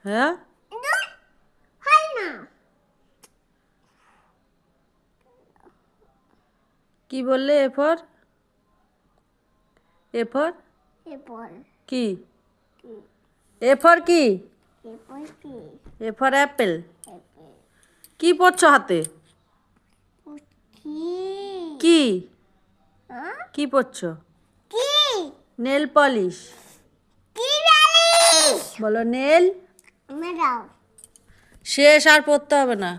হ্যাঁ কি বললে? এ ফর কি? এ ফর কি? A for Apple. কি পড়ছো হাতে? কি কি পড়ছো? Nail polish. বলো নেল। শেষ, আর পড়তে হবে না।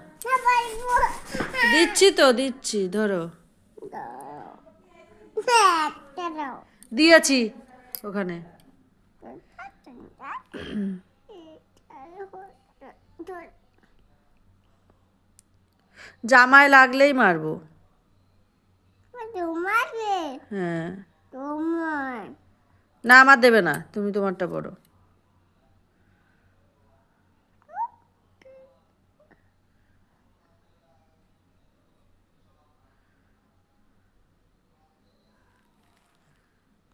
দিচ্ছি তো, দিচ্ছি, ধরো। দিয়েছি ওখানে। জামায় লাগলেই মারবো। হ্যাঁ, না আমার দেবে না, তুমি তোমারটা পড়ো।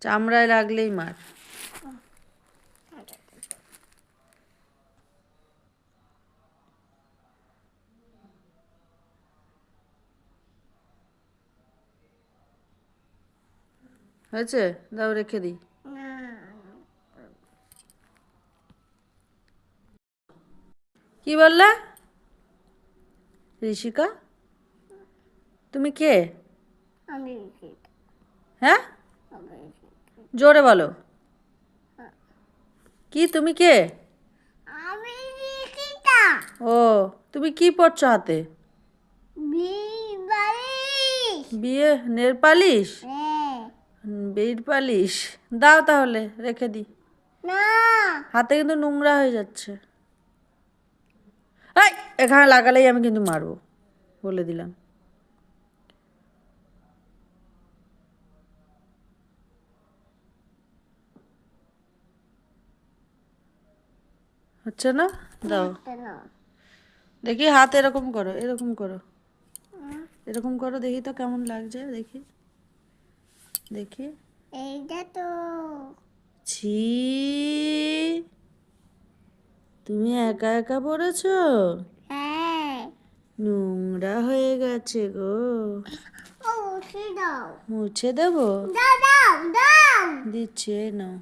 চামড়ায় লাগলেই মার। হয়েছে? দাও রেখে দিই। কি বললে ঋষিকা? তুমি কে? হ্যাঁ, জোরে বলো। কি তুমি কে? ও, তুমি কি পড়ছো হাতে? বিয়ে নেল পালিশ, বিট পালিশ। দাও তাহলে, রেখে দিই। হাতে কিন্তু নোংরা হয়ে যাচ্ছে। এই, এখানে লাগালেই আমি কিন্তু মারবো, বলে দিলাম। হচ্ছে না? দাও দেখি। হাত এরকম করো, এরকম করো, এরকম করো, দেখি তো কেমন লাগছে। দেখি দেখি। এইটা তো ছি, তুমি একা একা পড়েছো? হ্যাঁ। নোংরা হয়ে গেছে গো। মুছে দাও। মুছে দেবো? দাও দাও দাও। দিচ্ছি, এই নাও।